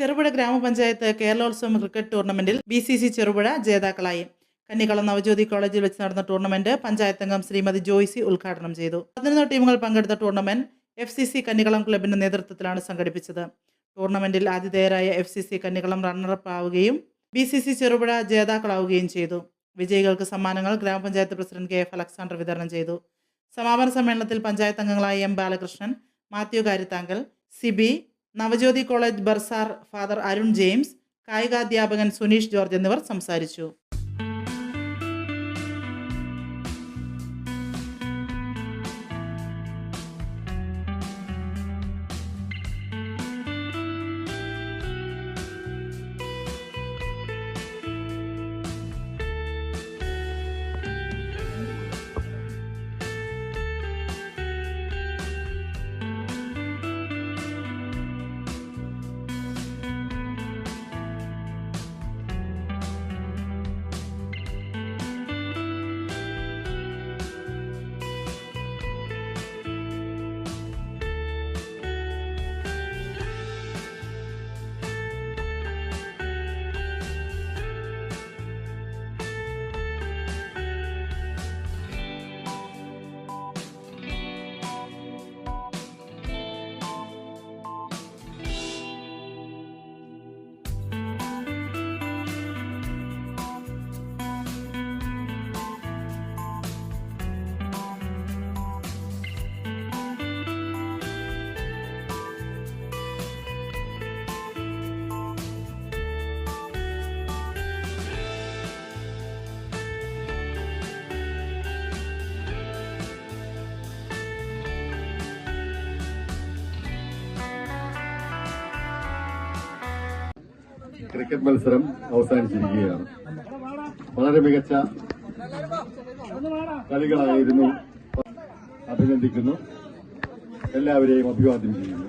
ചെറുപുഴ ഗ്രാമപഞ്ചായത്ത് കേരളോത്സവം ക്രിക്കറ്റ് ടൂർണമെന്റിൽ BCC ചെറുപുഴ ജേതാക്കളായി. കന്നിക്കളം നവജ്യോതി കോളേജിൽ വെച്ച് നടന്ന ടൂർണമെന്റ് പഞ്ചായത്ത് അംഗം ശ്രീമതി ജോയ്സി ഉദ്ഘാടനം ചെയ്തു. 11 ടീമുകൾ പങ്കെടുത്ത ടൂർണമെന്റ് FCC കന്നിക്കളം ക്ലബിന്റെ നേതൃത്വത്തിലാണ് സംഘടിപ്പിച്ചത്. ടൂർണമെന്റിൽ ആതിഥേയരായ FCC കന്നിക്കളം റണ്ണറപ്പ് ആവുകയും BCC ചെറുപുഴ ജേതാക്കളാവുകയും ചെയ്തു. വിജയികൾക്ക് സമ്മാനങ്ങൾ ഗ്രാമപഞ്ചായത്ത് പ്രസിഡന്റ് KF അലക്സാണ്ടർ വിതരണം ചെയ്തു. സമാപന സമ്മേളനത്തിൽ പഞ്ചായത്ത് അംഗങ്ങളായ M Balakrishnan, Mathew Karithankal, Sibi, Navajyothi college bursar father Arun James, കായികാധ്യാപകൻ സുനീഷ് ജോർജ് എന്നിവർ സംസാരിച്ചു. ക്രിക്കറ്റ് മത്സരം അവസാനിച്ചിരിക്കുകയാണ്. വളരെ മികച്ച കളികളായിരുന്നു. അഭിനന്ദിക്കുന്നു. എല്ലാവരെയും അഭിവാദ്യം ചെയ്യുന്നു.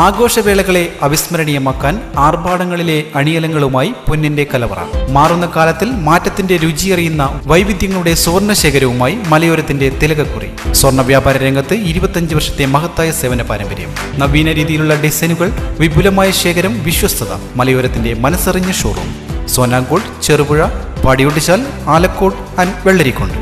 ആഘോഷവേളകളെ അവിസ്മരണീയമാക്കാൻ ആർഭാടങ്ങളിലെ അണിയലങ്ങളുമായി പൊന്നിന്റെ കലവറ. മാറുന്ന കാലത്തിൽ മാറ്റത്തിന്റെ രുചിയറിയുന്ന വൈവിധ്യങ്ങളുടെ സ്വർണ്ണശേഖരവുമായി മലയോരത്തിന്റെ തിലകക്കുറി. സ്വർണ്ണ വ്യാപാര രംഗത്ത് 25 വർഷത്തെ മഹത്തായ സേവന പാരമ്പര്യം. നവീന രീതിയിലുള്ള ഡിസൈനുകൾ, വിപുലമായ ശേഖരം, വിശ്വസ്തത. മലയോരത്തിന്റെ മനസ്സറിഞ്ഞ ഷോറൂം. സോനാങ്കോട്, ചെറുപുഴ, പാടിയൊട്ടിച്ചാൽ, ആലക്കോട് ആൻഡ് വെള്ളരിക്കുണ്ട്.